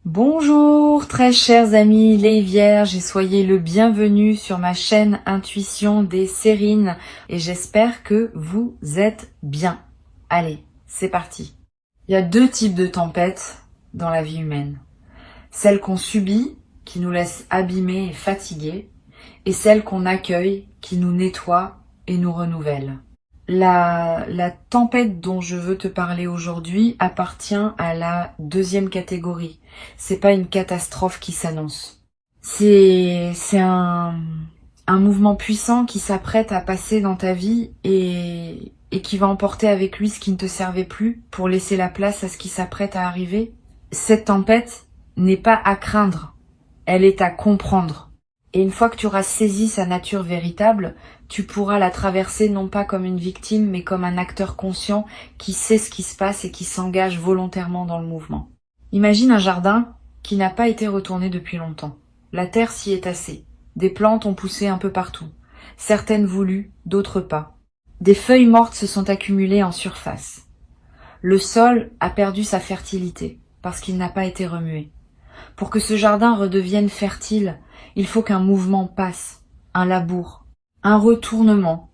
Bonjour très chers amis les vierges et soyez le bienvenu sur ma chaîne Intuition des Sérines et j'espère que vous êtes bien. Allez, c'est parti. Il y a deux types de tempêtes dans la vie humaine. Celles qu'on subit, qui nous laissent abîmés et fatigués, et celles qu'on accueille, qui nous nettoient et nous renouvellent. La tempête dont je veux te parler aujourd'hui appartient à la deuxième catégorie. C'est pas une catastrophe qui s'annonce. C'est un mouvement puissant qui s'apprête à passer dans ta vie et qui va emporter avec lui ce qui ne te servait plus pour laisser la place à ce qui s'apprête à arriver. Cette tempête n'est pas à craindre, elle est à comprendre. Et une fois que tu auras saisi sa nature véritable, tu pourras la traverser non pas comme une victime, mais comme un acteur conscient qui sait ce qui se passe et qui s'engage volontairement dans le mouvement. Imagine un jardin qui n'a pas été retourné depuis longtemps. La terre s'y est tassée. Des plantes ont poussé un peu partout. Certaines voulues, d'autres pas. Des feuilles mortes se sont accumulées en surface. Le sol a perdu sa fertilité parce qu'il n'a pas été remué. Pour que ce jardin redevienne fertile, il faut qu'un mouvement passe, un labour, un retournement,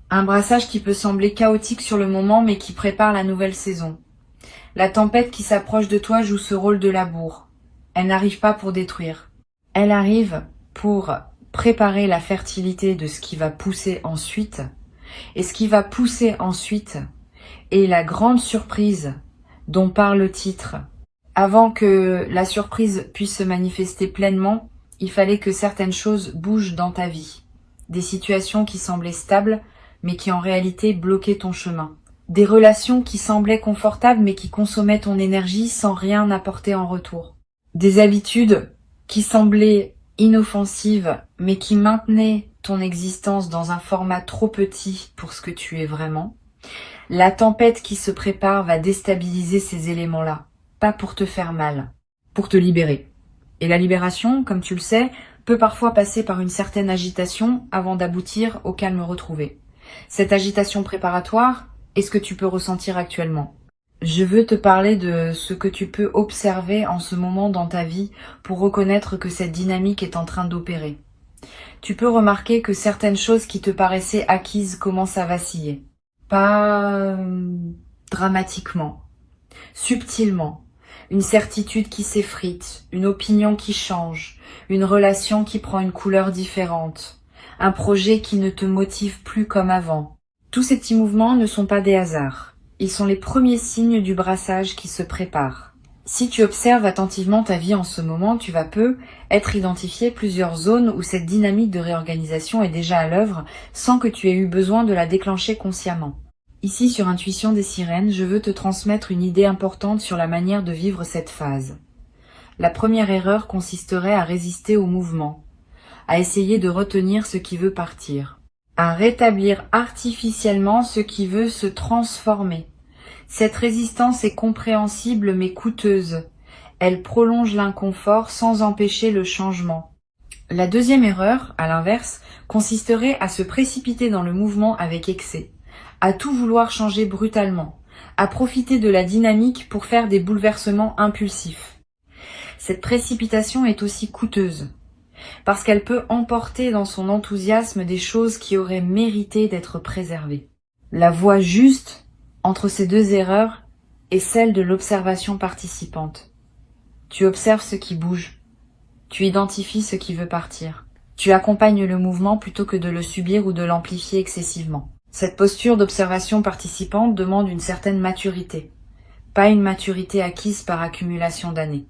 un brassage qui peut sembler chaotique sur le moment mais qui prépare la nouvelle saison. La tempête qui s'approche de toi joue ce rôle de labour. Elle n'arrive pas pour détruire. Elle arrive pour préparer la fertilité de ce qui va pousser ensuite. Et ce qui va pousser ensuite est la grande surprise dont parle le titre. Avant que la surprise puisse se manifester pleinement, il fallait que certaines choses bougent dans ta vie. Des situations qui semblaient stables, mais qui en réalité bloquaient ton chemin. Des relations qui semblaient confortables, mais qui consommaient ton énergie sans rien apporter en retour. Des habitudes qui semblaient inoffensives, mais qui maintenaient ton existence dans un format trop petit pour ce que tu es vraiment. La tempête qui se prépare va déstabiliser ces éléments-là. Pas pour te faire mal, pour te libérer. Et la libération, comme tu le sais, peut parfois passer par une certaine agitation avant d'aboutir au calme retrouvé. Cette agitation préparatoire est ce que tu peux ressentir actuellement. Je veux te parler de ce que tu peux observer en ce moment dans ta vie pour reconnaître que cette dynamique est en train d'opérer. Tu peux remarquer que certaines choses qui te paraissaient acquises commencent à vaciller. Pas dramatiquement, subtilement. Une certitude qui s'effrite, une opinion qui change, une relation qui prend une couleur différente, un projet qui ne te motive plus comme avant. Tous ces petits mouvements ne sont pas des hasards. Ils sont les premiers signes du brassage qui se prépare. Si tu observes attentivement ta vie en ce moment, tu vas être identifié plusieurs zones où cette dynamique de réorganisation est déjà à l'œuvre sans que tu aies eu besoin de la déclencher consciemment. Ici, sur Intuition des Sirènes, je veux te transmettre une idée importante sur la manière de vivre cette phase. La première erreur consisterait à résister au mouvement, à essayer de retenir ce qui veut partir, à rétablir artificiellement ce qui veut se transformer. Cette résistance est compréhensible mais coûteuse. Elle prolonge l'inconfort sans empêcher le changement. La deuxième erreur, à l'inverse, consisterait à se précipiter dans le mouvement avec excès, à tout vouloir changer brutalement, à profiter de la dynamique pour faire des bouleversements impulsifs. Cette précipitation est aussi coûteuse, parce qu'elle peut emporter dans son enthousiasme des choses qui auraient mérité d'être préservées. La voie juste entre ces deux erreurs est celle de l'observation participante. Tu observes ce qui bouge, tu identifies ce qui veut partir, tu accompagnes le mouvement plutôt que de le subir ou de l'amplifier excessivement. Cette posture d'observation participante demande une certaine maturité, pas une maturité acquise par accumulation d'années.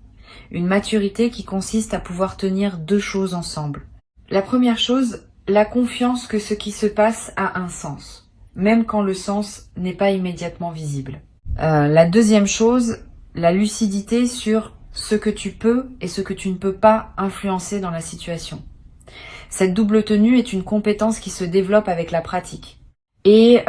Une maturité qui consiste à pouvoir tenir deux choses ensemble. La première chose, la confiance que ce qui se passe a un sens, même quand le sens n'est pas immédiatement visible. La deuxième chose, la lucidité sur ce que tu peux et ce que tu ne peux pas influencer dans la situation. Cette double tenue est une compétence qui se développe avec la pratique. Et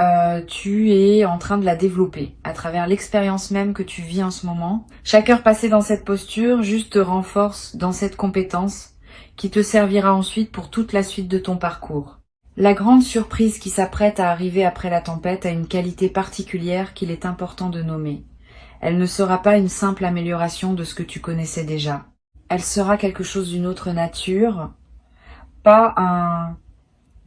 tu es en train de la développer à travers l'expérience même que tu vis en ce moment. Chaque heure passée dans cette posture juste te renforce dans cette compétence qui te servira ensuite pour toute la suite de ton parcours. La grande surprise qui s'apprête à arriver après la tempête a une qualité particulière qu'il est important de nommer. Elle ne sera pas une simple amélioration de ce que tu connaissais déjà. Elle sera quelque chose d'une autre nature, pas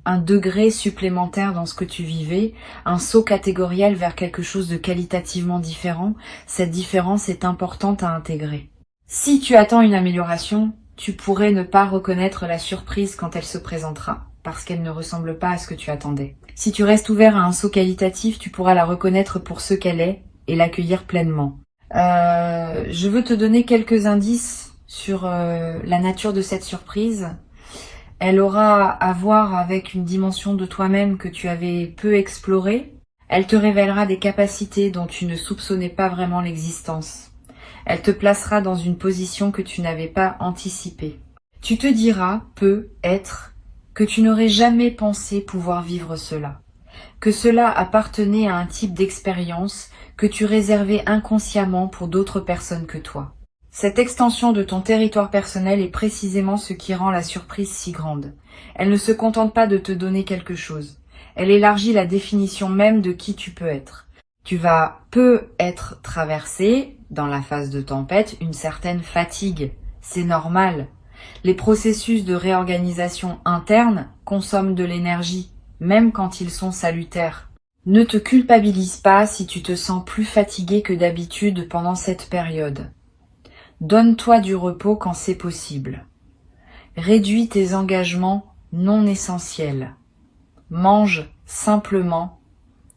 un degré supplémentaire dans ce que tu vivais, un saut catégoriel vers quelque chose de qualitativement différent. Cette différence est importante à intégrer. Si tu attends une amélioration, tu pourrais ne pas reconnaître la surprise quand elle se présentera, parce qu'elle ne ressemble pas à ce que tu attendais. Si tu restes ouvert à un saut qualitatif, tu pourras la reconnaître pour ce qu'elle est et l'accueillir pleinement. Je veux te donner quelques indices sur la nature de cette surprise. Elle aura à voir avec une dimension de toi-même que tu avais peu explorée. Elle te révélera des capacités dont tu ne soupçonnais pas vraiment l'existence. Elle te placera dans une position que tu n'avais pas anticipée. Tu te diras, peut-être, que tu n'aurais jamais pensé pouvoir vivre cela, que cela appartenait à un type d'expérience que tu réservais inconsciemment pour d'autres personnes que toi. Cette extension de ton territoire personnel est précisément ce qui rend la surprise si grande. Elle ne se contente pas de te donner quelque chose. Elle élargit la définition même de qui tu peux être. Tu vas peut-être traverser, dans la phase de tempête, une certaine fatigue. C'est normal. Les processus de réorganisation interne consomment de l'énergie, même quand ils sont salutaires. Ne te culpabilise pas si tu te sens plus fatigué que d'habitude pendant cette période. Donne-toi du repos quand c'est possible. Réduis tes engagements non essentiels. Mange simplement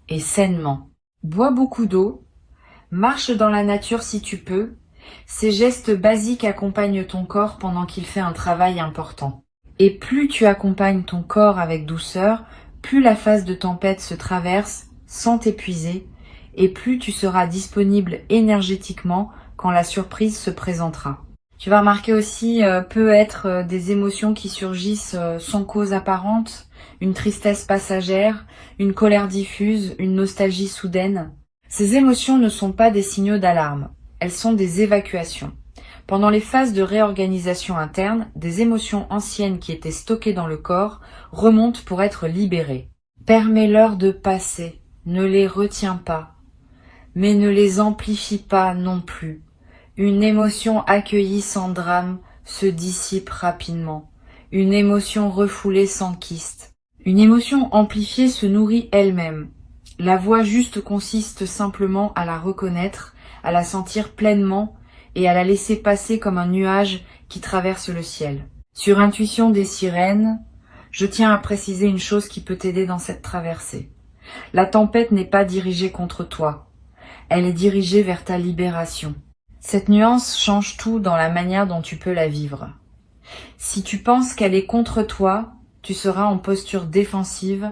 et sainement. Bois beaucoup d'eau. Marche dans la nature si tu peux. Ces gestes basiques accompagnent ton corps pendant qu'il fait un travail important. Et plus tu accompagnes ton corps avec douceur, plus la phase de tempête se traverse sans t'épuiser, et plus tu seras disponible énergétiquement quand la surprise se présentera. Tu vas remarquer aussi peut être des émotions qui surgissent sans cause apparente, une tristesse passagère, une colère diffuse, une nostalgie soudaine. Ces émotions ne sont pas des signaux d'alarme, elles sont des évacuations. Pendant les phases de réorganisation interne, des émotions anciennes qui étaient stockées dans le corps remontent pour être libérées. Permets-leur de passer, ne les retiens pas, mais ne les amplifie pas non plus. Une émotion accueillie sans drame se dissipe rapidement. Une émotion refoulée s'enquiste. Une émotion amplifiée se nourrit elle-même. La voie juste consiste simplement à la reconnaître, à la sentir pleinement et à la laisser passer comme un nuage qui traverse le ciel. Sur intuition des sirènes, je tiens à préciser une chose qui peut t'aider dans cette traversée. La tempête n'est pas dirigée contre toi. Elle est dirigée vers ta libération. Cette nuance change tout dans la manière dont tu peux la vivre. Si tu penses qu'elle est contre toi, tu seras en posture défensive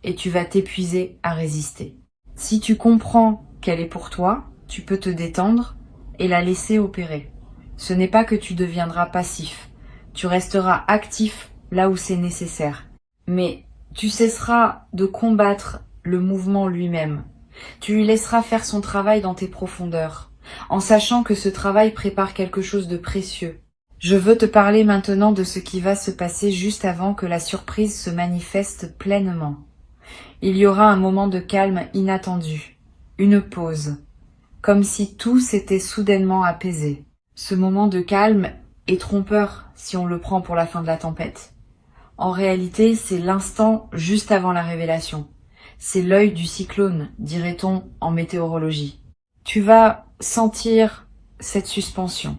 et tu vas t'épuiser à résister. Si tu comprends qu'elle est pour toi, tu peux te détendre et la laisser opérer. Ce n'est pas que tu deviendras passif. Tu resteras actif là où c'est nécessaire. Mais tu cesseras de combattre le mouvement lui-même. Tu lui laisseras faire son travail dans tes profondeurs, en sachant que ce travail prépare quelque chose de précieux. Je veux te parler maintenant de ce qui va se passer juste avant que la surprise se manifeste pleinement. Il y aura un moment de calme inattendu, une pause, comme si tout s'était soudainement apaisé. Ce moment de calme est trompeur si on le prend pour la fin de la tempête. En réalité, c'est l'instant juste avant la révélation. C'est l'œil du cyclone, dirait-on en météorologie. Tu vas sentir cette suspension.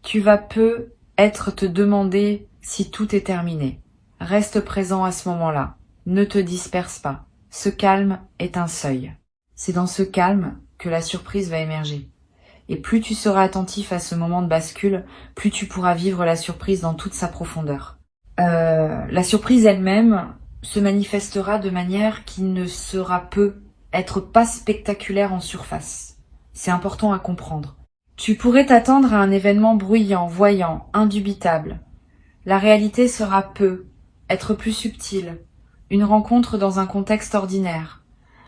Tu vas peut-être te demander si tout est terminé. Reste présent à ce moment-là. Ne te disperse pas. Ce calme est un seuil. C'est dans ce calme que la surprise va émerger. Et plus tu seras attentif à ce moment de bascule, plus tu pourras vivre la surprise dans toute sa profondeur. La surprise elle-même se manifestera de manière qui ne sera être pas spectaculaire en surface. C'est important à comprendre. Tu pourrais t'attendre à un événement bruyant, voyant, indubitable. La réalité sera être plus subtile, une rencontre dans un contexte ordinaire,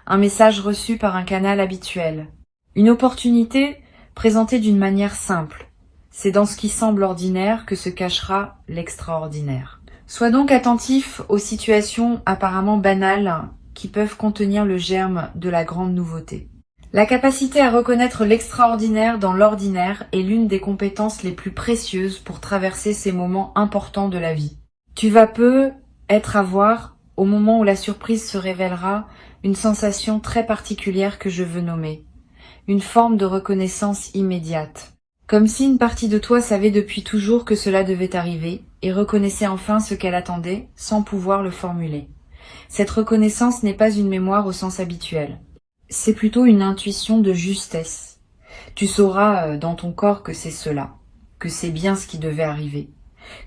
un message reçu par un canal habituel, une opportunité présentée d'une manière simple. C'est dans ce qui semble ordinaire que se cachera l'extraordinaire. Sois donc attentif aux situations apparemment banales qui peuvent contenir le germe de la grande nouveauté. La capacité à reconnaître l'extraordinaire dans l'ordinaire est l'une des compétences les plus précieuses pour traverser ces moments importants de la vie. Tu vas peu être à voir, au moment où la surprise se révélera, une sensation très particulière que je veux nommer. Une forme de reconnaissance immédiate. Comme si une partie de toi savait depuis toujours que cela devait arriver et reconnaissait enfin ce qu'elle attendait sans pouvoir le formuler. Cette reconnaissance n'est pas une mémoire au sens habituel. C'est plutôt une intuition de justesse. Tu sauras dans ton corps que c'est cela, que c'est bien ce qui devait arriver,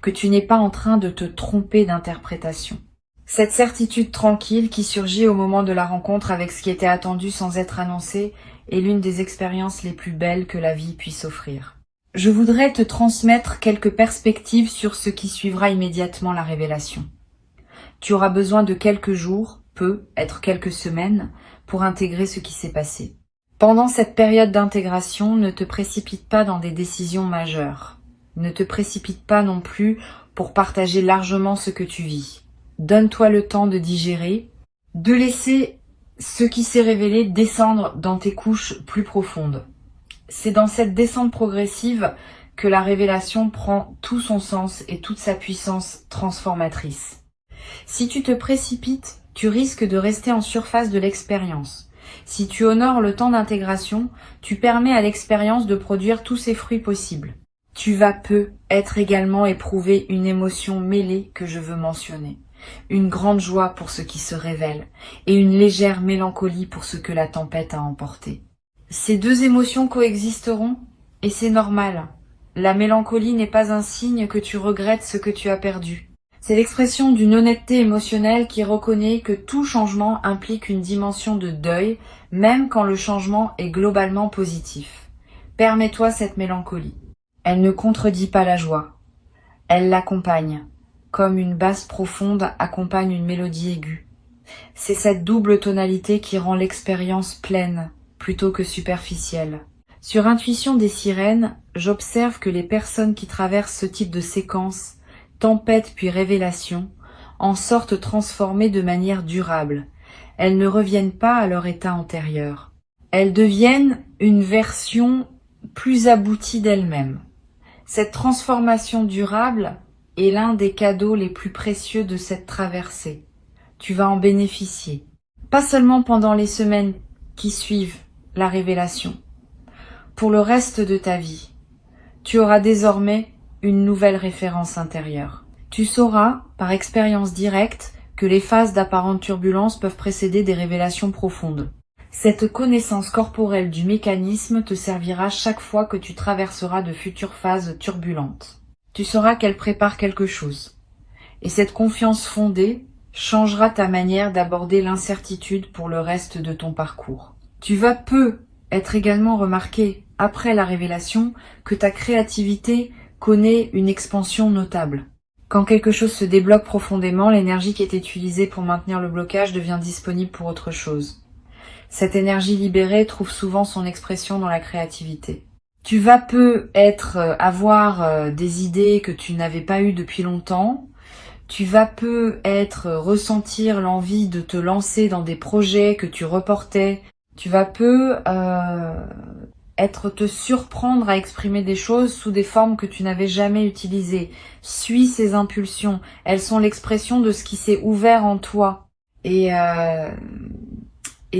que tu n'es pas en train de te tromper d'interprétation. Cette certitude tranquille qui surgit au moment de la rencontre avec ce qui était attendu sans être annoncé est l'une des expériences les plus belles que la vie puisse offrir. Je voudrais te transmettre quelques perspectives sur ce qui suivra immédiatement la révélation. Tu auras besoin de quelques jours, être quelques semaines, pour intégrer ce qui s'est passé. Pendant cette période d'intégration, ne te précipite pas dans des décisions majeures. Ne te précipite pas non plus pour partager largement ce que tu vis. Donne-toi le temps de digérer, de laisser ce qui s'est révélé descendre dans tes couches plus profondes. C'est dans cette descente progressive que la révélation prend tout son sens et toute sa puissance transformatrice. Si tu te précipites, tu risques de rester en surface de l'expérience. Si tu honores le temps d'intégration, tu permets à l'expérience de produire tous ses fruits possibles. Tu vas être également éprouver une émotion mêlée que je veux mentionner. Une grande joie pour ce qui se révèle et une légère mélancolie pour ce que la tempête a emporté. Ces deux émotions coexisteront et c'est normal. La mélancolie n'est pas un signe que tu regrettes ce que tu as perdu. C'est l'expression d'une honnêteté émotionnelle qui reconnaît que tout changement implique une dimension de deuil, même quand le changement est globalement positif. Permets-toi cette mélancolie. Elle ne contredit pas la joie. Elle l'accompagne, comme une basse profonde accompagne une mélodie aiguë. C'est cette double tonalité qui rend l'expérience pleine, plutôt que superficielle. Sur Intuition des sirènes, j'observe que les personnes qui traversent ce type de séquence, tempête puis révélation, en sortent transformées de manière durable. Elles ne reviennent pas à leur état antérieur. Elles deviennent une version plus aboutie d'elles-mêmes. Cette transformation durable est l'un des cadeaux les plus précieux de cette traversée. Tu vas en bénéficier. Pas seulement pendant les semaines qui suivent la révélation. Pour le reste de ta vie, tu auras désormais une nouvelle référence intérieure. Tu sauras, par expérience directe, que les phases d'apparente turbulence peuvent précéder des révélations profondes. Cette connaissance corporelle du mécanisme te servira chaque fois que tu traverseras de futures phases turbulentes. Tu sauras qu'elle prépare quelque chose. Et cette confiance fondée changera ta manière d'aborder l'incertitude pour le reste de ton parcours. Tu vas être également remarqué, après la révélation, que ta créativité connaît une expansion notable. Quand quelque chose se débloque profondément, l'énergie qui est utilisée pour maintenir le blocage devient disponible pour autre chose. Cette énergie libérée trouve souvent son expression dans la créativité. Tu vas avoir des idées que tu n'avais pas eues depuis longtemps. Tu vas ressentir l'envie de te lancer dans des projets que tu reportais. Tu vas te surprendre à exprimer des choses sous des formes que tu n'avais jamais utilisées. Suis ces impulsions. Elles sont l'expression de ce qui s'est ouvert en toi. Et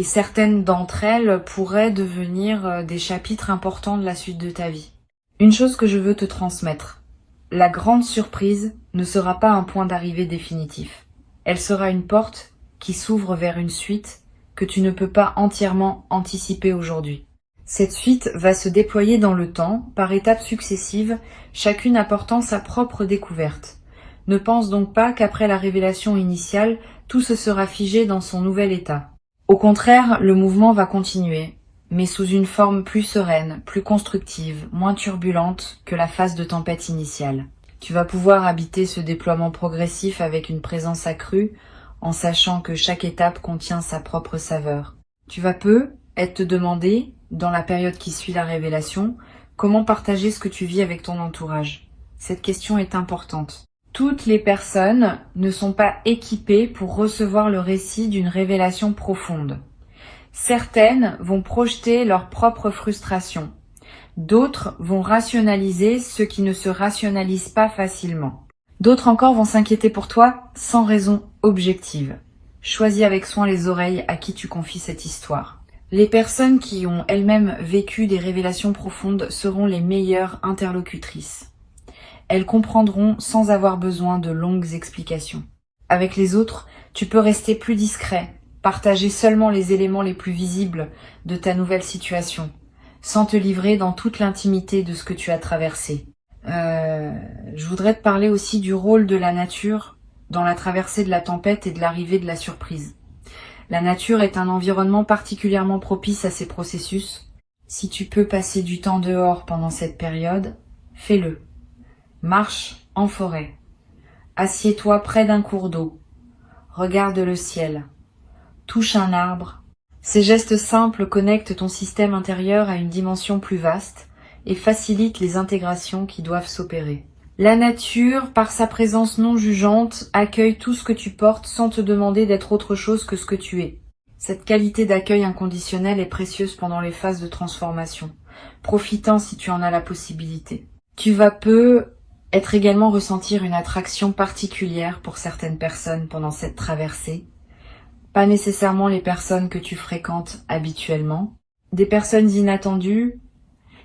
certaines d'entre elles pourraient devenir des chapitres importants de la suite de ta vie. Une chose que je veux te transmettre. La grande surprise ne sera pas un point d'arrivée définitif. Elle sera une porte qui s'ouvre vers une suite que tu ne peux pas entièrement anticiper aujourd'hui. Cette suite va se déployer dans le temps, par étapes successives, chacune apportant sa propre découverte. Ne pense donc pas qu'après la révélation initiale, tout se sera figé dans son nouvel état. Au contraire, le mouvement va continuer, mais sous une forme plus sereine, plus constructive, moins turbulente que la phase de tempête initiale. Tu vas pouvoir habiter ce déploiement progressif avec une présence accrue, en sachant que chaque étape contient sa propre saveur. Tu vas te demander, dans la période qui suit la révélation, comment partager ce que tu vis avec ton entourage. Cette question est importante. Toutes les personnes ne sont pas équipées pour recevoir le récit d'une révélation profonde. Certaines vont projeter leur propre frustration. D'autres vont rationaliser ce qui ne se rationalise pas facilement. D'autres encore vont s'inquiéter pour toi sans raison objective. Choisis avec soin les oreilles à qui tu confies cette histoire. Les personnes qui ont elles-mêmes vécu des révélations profondes seront les meilleures interlocutrices. Elles comprendront sans avoir besoin de longues explications. Avec les autres, tu peux rester plus discret, partager seulement les éléments les plus visibles de ta nouvelle situation, sans te livrer dans toute l'intimité de ce que tu as traversé. Je voudrais te parler aussi du rôle de la nature dans la traversée de la tempête et de l'arrivée de la surprise. La nature est un environnement particulièrement propice à ces processus. Si tu peux passer du temps dehors pendant cette période, fais-le. Marche en forêt. Assieds-toi près d'un cours d'eau. Regarde le ciel. Touche un arbre. Ces gestes simples connectent ton système intérieur à une dimension plus vaste et facilitent les intégrations qui doivent s'opérer. La nature, par sa présence non jugeante, accueille tout ce que tu portes sans te demander d'être autre chose que ce que tu es. Cette qualité d'accueil inconditionnel est précieuse pendant les phases de transformation, profitant si tu en as la possibilité. Tu vas être également ressentir une attraction particulière pour certaines personnes pendant cette traversée. Pas nécessairement les personnes que tu fréquentes habituellement. Des personnes inattendues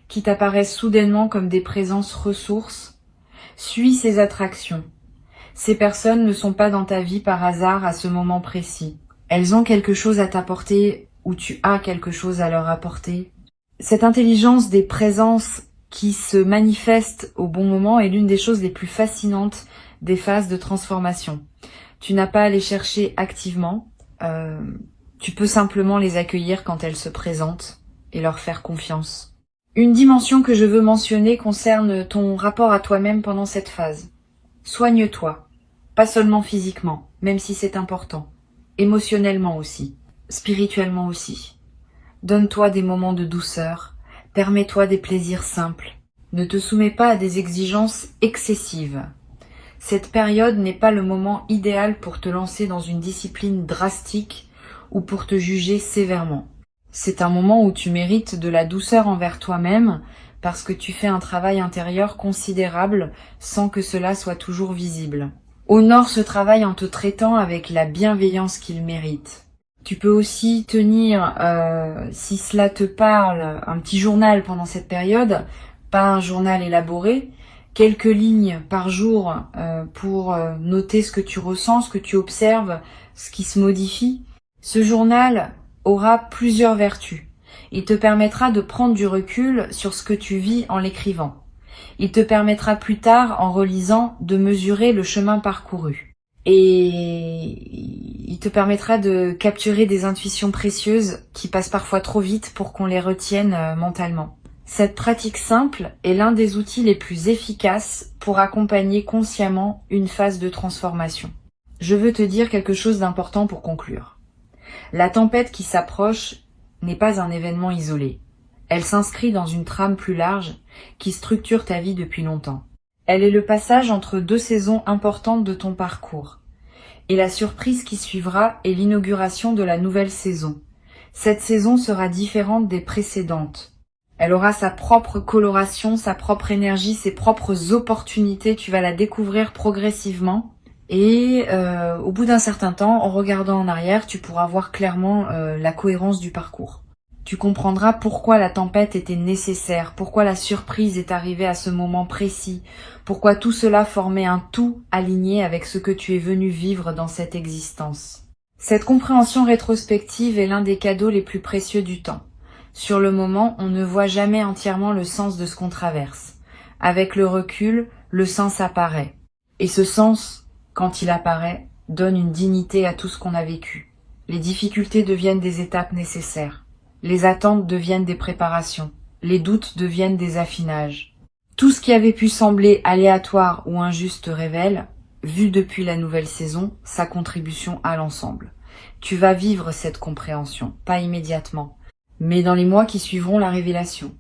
qui t'apparaissent soudainement comme des présences ressources. Suis ces attractions. Ces personnes ne sont pas dans ta vie par hasard à ce moment précis. Elles ont quelque chose à t'apporter ou tu as quelque chose à leur apporter. Cette intelligence des présences qui se manifeste au bon moment est l'une des choses les plus fascinantes des phases de transformation. Tu n'as pas à les chercher activement. Tu peux simplement les accueillir quand elles se présentent et leur faire confiance. Une dimension que je veux mentionner concerne ton rapport à toi-même pendant cette phase. Soigne-toi, pas seulement physiquement, même si c'est important, émotionnellement aussi, spirituellement aussi. Donne-toi des moments de douceur, permets-toi des plaisirs simples. Ne te soumets pas à des exigences excessives. Cette période n'est pas le moment idéal pour te lancer dans une discipline drastique ou pour te juger sévèrement. C'est un moment où tu mérites de la douceur envers toi-même parce que tu fais un travail intérieur considérable sans que cela soit toujours visible. Honore ce travail en te traitant avec la bienveillance qu'il mérite. Tu peux aussi tenir, si cela te parle, un petit journal pendant cette période, pas un journal élaboré, quelques lignes par jour pour noter ce que tu ressens, ce que tu observes, ce qui se modifie. Ce journal aura plusieurs vertus. Il te permettra de prendre du recul sur ce que tu vis en l'écrivant. Il te permettra plus tard, en relisant, de mesurer le chemin parcouru. Et il te permettra de capturer des intuitions précieuses qui passent parfois trop vite pour qu'on les retienne mentalement. Cette pratique simple est l'un des outils les plus efficaces pour accompagner consciemment une phase de transformation. Je veux te dire quelque chose d'important pour conclure. La tempête qui s'approche n'est pas un événement isolé. Elle s'inscrit dans une trame plus large qui structure ta vie depuis longtemps. Elle est le passage entre deux saisons importantes de ton parcours. Et la surprise qui suivra est l'inauguration de la nouvelle saison. Cette saison sera différente des précédentes. Elle aura sa propre coloration, sa propre énergie, ses propres opportunités. Tu vas la découvrir progressivement. Et au bout d'un certain temps, en regardant en arrière, tu pourras voir clairement la cohérence du parcours. Tu comprendras pourquoi la tempête était nécessaire, pourquoi la surprise est arrivée à ce moment précis, pourquoi tout cela formait un tout aligné avec ce que tu es venu vivre dans cette existence. Cette compréhension rétrospective est l'un des cadeaux les plus précieux du temps. Sur le moment, on ne voit jamais entièrement le sens de ce qu'on traverse. Avec le recul, le sens apparaît. Et ce sens, quand il apparaît, donne une dignité à tout ce qu'on a vécu. Les difficultés deviennent des étapes nécessaires. Les attentes deviennent des préparations. Les doutes deviennent des affinages. Tout ce qui avait pu sembler aléatoire ou injuste révèle, vu depuis la nouvelle saison, sa contribution à l'ensemble. Tu vas vivre cette compréhension, pas immédiatement, mais dans les mois qui suivront la révélation.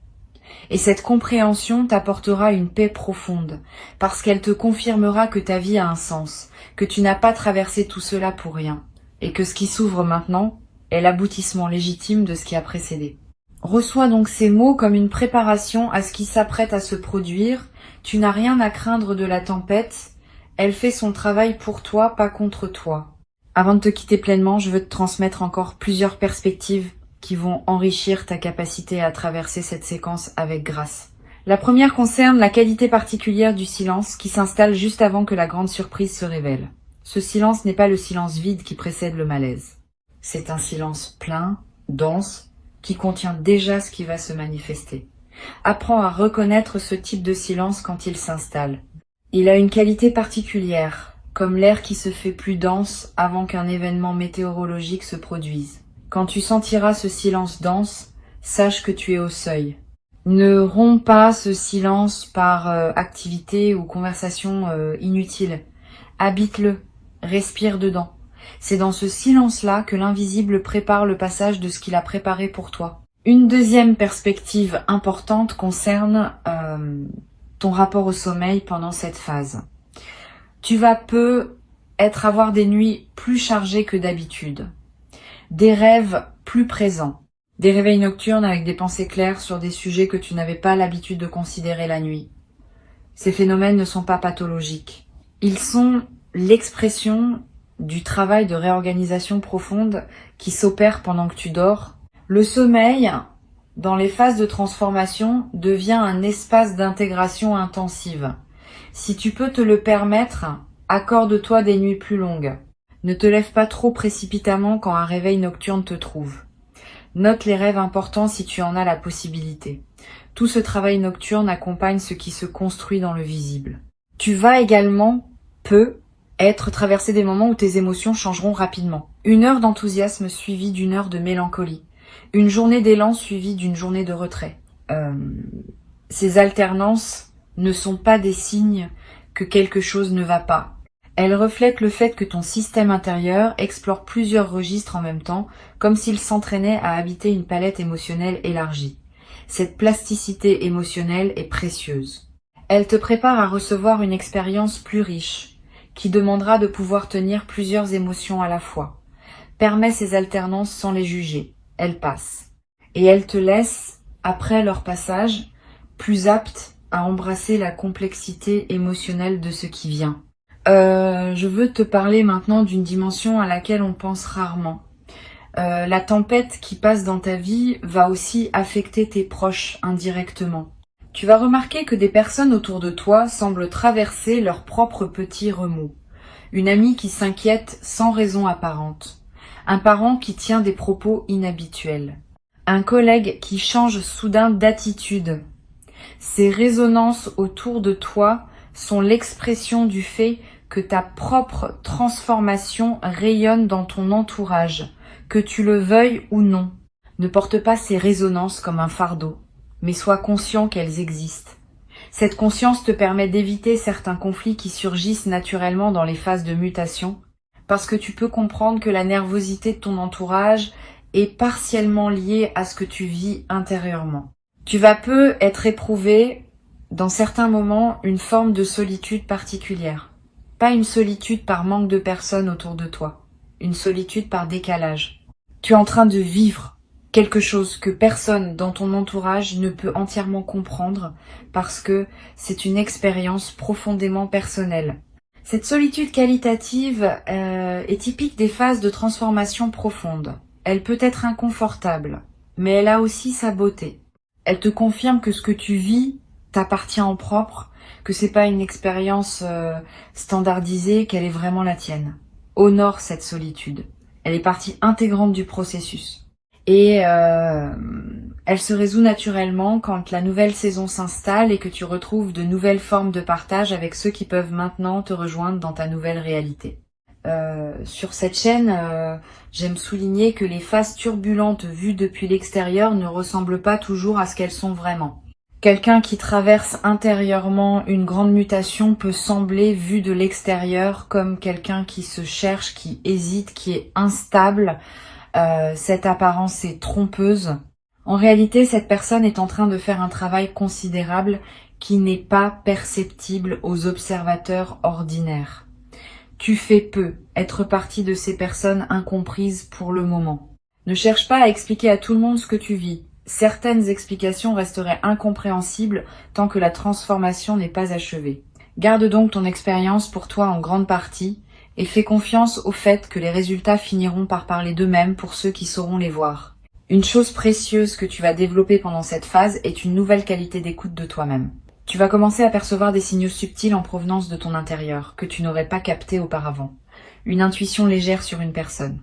Et cette compréhension t'apportera une paix profonde, parce qu'elle te confirmera que ta vie a un sens, que tu n'as pas traversé tout cela pour rien, et que ce qui s'ouvre maintenant est l'aboutissement légitime de ce qui a précédé. Reçois donc ces mots comme une préparation à ce qui s'apprête à se produire. Tu n'as rien à craindre de la tempête. Elle fait son travail pour toi, pas contre toi. Avant de te quitter pleinement, je veux te transmettre encore plusieurs perspectives qui vont enrichir ta capacité à traverser cette séquence avec grâce. La première concerne la qualité particulière du silence qui s'installe juste avant que la grande surprise se révèle. Ce silence n'est pas le silence vide qui précède le malaise. C'est un silence plein, dense, qui contient déjà ce qui va se manifester. Apprends à reconnaître ce type de silence quand il s'installe. Il a une qualité particulière, comme l'air qui se fait plus dense avant qu'un événement météorologique se produise. Quand tu sentiras ce silence dense, sache que tu es au seuil. Ne romps pas ce silence par activité ou conversation inutile. Habite-le, respire dedans. C'est dans ce silence-là que l'invisible prépare le passage de ce qu'il a préparé pour toi. Une deuxième perspective importante concerne ton rapport au sommeil pendant cette phase. Tu vas avoir des nuits plus chargées que d'habitude, des rêves plus présents, des réveils nocturnes avec des pensées claires sur des sujets que tu n'avais pas l'habitude de considérer la nuit. Ces phénomènes ne sont pas pathologiques. Ils sont l'expression du travail de réorganisation profonde qui s'opère pendant que tu dors. Le sommeil, dans les phases de transformation, devient un espace d'intégration intensive. Si tu peux te le permettre, accorde-toi des nuits plus longues. Ne te lève pas trop précipitamment quand un réveil nocturne te trouve. Note les rêves importants si tu en as la possibilité. Tout ce travail nocturne accompagne ce qui se construit dans le visible. Tu vas également être traversé des moments où tes émotions changeront rapidement. Une heure d'enthousiasme suivie d'une heure de mélancolie. Une journée d'élan suivie d'une journée de retrait. Ces alternances ne sont pas des signes que quelque chose ne va pas. Elles reflètent le fait que ton système intérieur explore plusieurs registres en même temps, comme s'il s'entraînait à habiter une palette émotionnelle élargie. Cette plasticité émotionnelle est précieuse. Elle te prépare à recevoir une expérience plus riche, qui demandera de pouvoir tenir plusieurs émotions à la fois. Permets ces alternances sans les juger. Elles passent. Et elles te laissent, après leur passage, plus apte à embrasser la complexité émotionnelle de ce qui vient. Je veux te parler maintenant d'une dimension à laquelle on pense rarement. La tempête qui passe dans ta vie va aussi affecter tes proches indirectement. Tu vas remarquer que des personnes autour de toi semblent traverser leurs propres petits remous. Une amie qui s'inquiète sans raison apparente. Un parent qui tient des propos inhabituels. Un collègue qui change soudain d'attitude. Ces résonances autour de toi sont l'expression du fait que ta propre transformation rayonne dans ton entourage, que tu le veuilles ou non. Ne porte pas ces résonances comme un fardeau, mais sois conscient qu'elles existent. Cette conscience te permet d'éviter certains conflits qui surgissent naturellement dans les phases de mutation, parce que tu peux comprendre que la nervosité de ton entourage est partiellement liée à ce que tu vis intérieurement. Tu vas être éprouvé, dans certains moments, une forme de solitude particulière. Pas une solitude par manque de personnes autour de toi, une solitude par décalage. Tu es en train de vivre quelque chose que personne dans ton entourage ne peut entièrement comprendre parce que c'est une expérience profondément personnelle. Cette solitude qualitative est typique des phases de transformation profonde. Elle peut être inconfortable, mais elle a aussi sa beauté. Elle te confirme que ce que tu vis t'appartient en propre, que c'est pas une expérience standardisée, qu'elle est vraiment la tienne. Honore cette solitude. Elle est partie intégrante du processus. Et elle se résout naturellement quand la nouvelle saison s'installe et que tu retrouves de nouvelles formes de partage avec ceux qui peuvent maintenant te rejoindre dans ta nouvelle réalité. Sur cette chaîne, j'aime souligner que les phases turbulentes vues depuis l'extérieur ne ressemblent pas toujours à ce qu'elles sont vraiment. Quelqu'un qui traverse intérieurement une grande mutation peut sembler, vu de l'extérieur, comme quelqu'un qui se cherche, qui hésite, qui est instable. Cette apparence est trompeuse. En réalité, cette personne est en train de faire un travail considérable qui n'est pas perceptible aux observateurs ordinaires. Tu fais peu être partie de ces personnes incomprises pour le moment. Ne cherche pas à expliquer à tout le monde ce que tu vis. Certaines explications resteraient incompréhensibles tant que la transformation n'est pas achevée. Garde donc ton expérience pour toi en grande partie et fais confiance au fait que les résultats finiront par parler d'eux-mêmes pour ceux qui sauront les voir. Une chose précieuse que tu vas développer pendant cette phase est une nouvelle qualité d'écoute de toi-même. Tu vas commencer à percevoir des signaux subtils en provenance de ton intérieur que tu n'aurais pas captés auparavant. Une intuition légère sur une personne,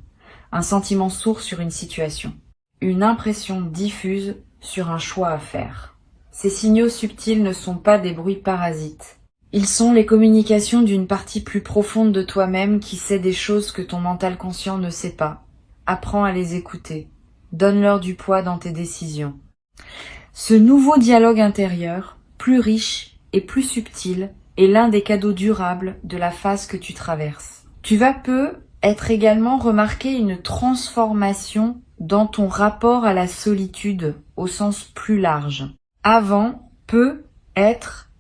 un sentiment sourd sur une situation, une impression diffuse sur un choix à faire. Ces signaux subtils ne sont pas des bruits parasites. Ils sont les communications d'une partie plus profonde de toi-même qui sait des choses que ton mental conscient ne sait pas. Apprends à les écouter. Donne-leur du poids dans tes décisions. Ce nouveau dialogue intérieur, plus riche et plus subtil, est l'un des cadeaux durables de la phase que tu traverses. Tu vas être également remarquer une transformation dans ton rapport à la solitude au sens plus large. Avant,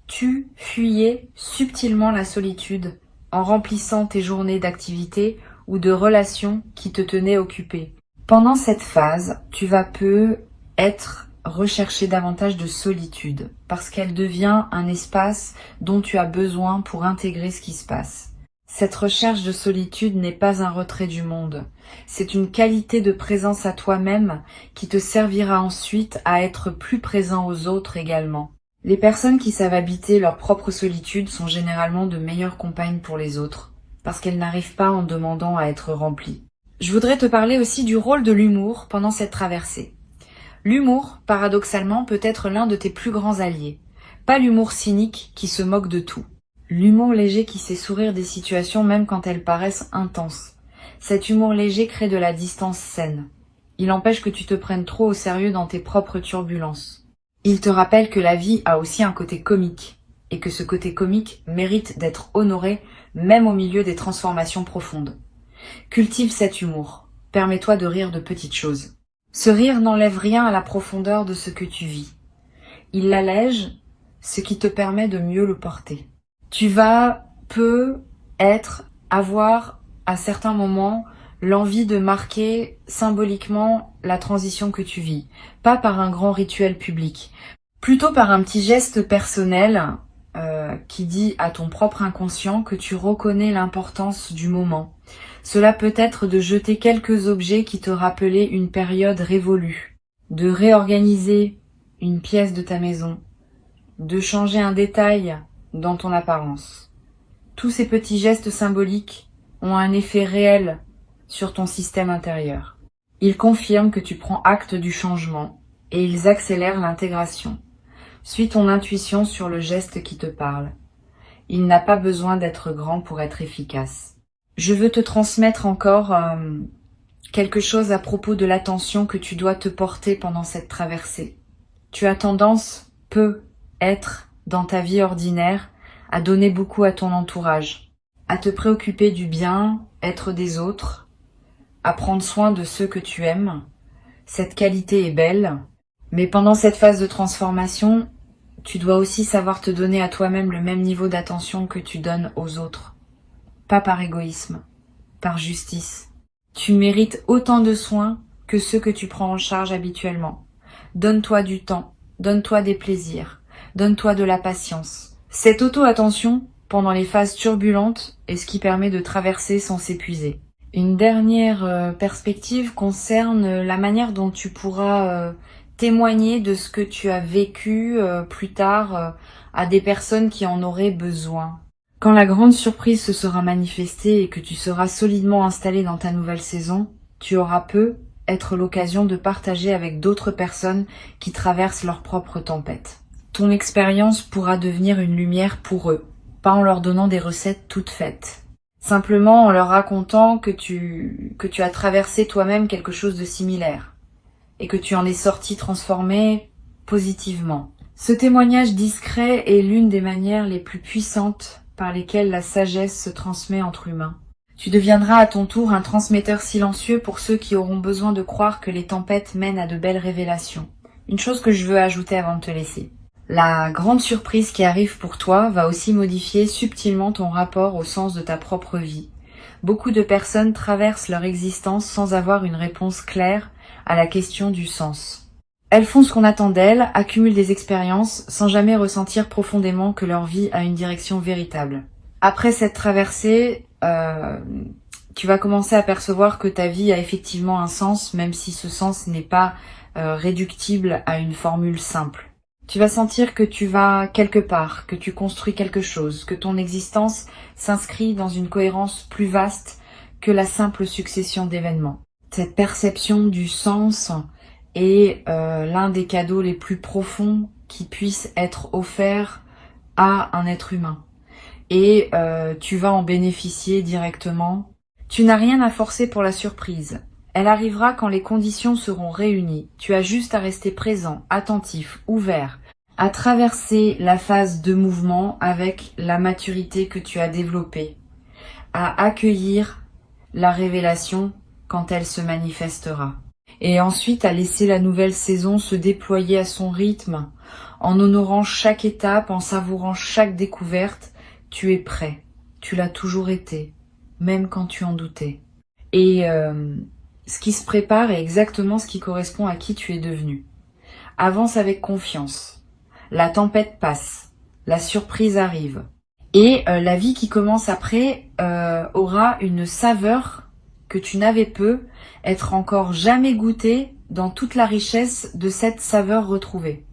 tu fuyais subtilement la solitude en remplissant tes journées d'activités ou de relations qui te tenaient occupé. Pendant cette phase, tu vas rechercher davantage de solitude parce qu'elle devient un espace dont tu as besoin pour intégrer ce qui se passe. Cette recherche de solitude n'est pas un retrait du monde. C'est une qualité de présence à toi-même qui te servira ensuite à être plus présent aux autres également. Les personnes qui savent habiter leur propre solitude sont généralement de meilleures compagnes pour les autres, parce qu'elles n'arrivent pas en demandant à être remplies. Je voudrais te parler aussi du rôle de l'humour pendant cette traversée. L'humour, paradoxalement, peut être l'un de tes plus grands alliés. Pas l'humour cynique qui se moque de tout. L'humour léger qui sait sourire des situations même quand elles paraissent intenses. Cet humour léger crée de la distance saine. Il empêche que tu te prennes trop au sérieux dans tes propres turbulences. Il te rappelle que la vie a aussi un côté comique, et que ce côté comique mérite d'être honoré même au milieu des transformations profondes. Cultive cet humour, permets-toi de rire de petites choses. Ce rire n'enlève rien à la profondeur de ce que tu vis. Il l'allège, ce qui te permet de mieux le porter. Tu vas avoir à certains moments l'envie de marquer symboliquement la transition que tu vis, pas par un grand rituel public, plutôt par un petit geste personnel qui dit à ton propre inconscient que tu reconnais l'importance du moment. Cela peut être de jeter quelques objets qui te rappelaient une période révolue, de réorganiser une pièce de ta maison, de changer un détail dans ton apparence. Tous ces petits gestes symboliques ont un effet réel sur ton système intérieur. Ils confirment que tu prends acte du changement et ils accélèrent l'intégration. Suis ton intuition sur le geste qui te parle. Il n'a pas besoin d'être grand pour être efficace. Je veux te transmettre encore quelque chose à propos de l'attention que tu dois te porter pendant cette traversée. Tu as tendance, dans ta vie ordinaire, à donner beaucoup à ton entourage, à te préoccuper du bien-être des autres, à prendre soin de ceux que tu aimes. Cette qualité est belle, mais pendant cette phase de transformation, tu dois aussi savoir te donner à toi-même le même niveau d'attention que tu donnes aux autres. Pas par égoïsme, par justice. Tu mérites autant de soins que ceux que tu prends en charge habituellement. Donne-toi du temps, donne-toi des plaisirs, donne-toi de la patience. Cette auto-attention, pendant les phases turbulentes, est ce qui permet de traverser sans s'épuiser. Une dernière perspective concerne la manière dont tu pourras témoigner de ce que tu as vécu plus tard à des personnes qui en auraient besoin. Quand la grande surprise se sera manifestée et que tu seras solidement installé dans ta nouvelle saison, tu auras être l'occasion de partager avec d'autres personnes qui traversent leur propre tempête. Ton expérience pourra devenir une lumière pour eux, pas en leur donnant des recettes toutes faites. Simplement en leur racontant que tu as traversé toi-même quelque chose de similaire et que tu en es sorti transformé positivement. Ce témoignage discret est l'une des manières les plus puissantes par lesquelles la sagesse se transmet entre humains. Tu deviendras à ton tour un transmetteur silencieux pour ceux qui auront besoin de croire que les tempêtes mènent à de belles révélations. Une chose que je veux ajouter avant de te laisser. La grande surprise qui arrive pour toi va aussi modifier subtilement ton rapport au sens de ta propre vie. Beaucoup de personnes traversent leur existence sans avoir une réponse claire à la question du sens. Elles font ce qu'on attend d'elles, accumulent des expériences sans jamais ressentir profondément que leur vie a une direction véritable. Après cette traversée, tu vas commencer à percevoir que ta vie a effectivement un sens, même si ce sens n'est pas réductible à une formule simple. Tu vas sentir que tu vas quelque part, que tu construis quelque chose, que ton existence s'inscrit dans une cohérence plus vaste que la simple succession d'événements. Cette perception du sens est l'un des cadeaux les plus profonds qui puissent être offerts à un être humain. Et tu vas en bénéficier directement. Tu n'as rien à forcer pour la surprise. Elle arrivera quand les conditions seront réunies. Tu as juste à rester présent, attentif, ouvert, à traverser la phase de mouvement avec la maturité que tu as développée, à accueillir la révélation quand elle se manifestera. Et ensuite à laisser la nouvelle saison se déployer à son rythme, en honorant chaque étape, en savourant chaque découverte. Tu es prêt, tu l'as toujours été, même quand tu en doutais. Et ce qui se prépare est exactement ce qui correspond à qui tu es devenu. Avance avec confiance. La tempête passe, la surprise arrive. Et la vie qui commence après aura une saveur que tu n'avais peut être encore jamais goûtée dans toute la richesse de cette saveur retrouvée.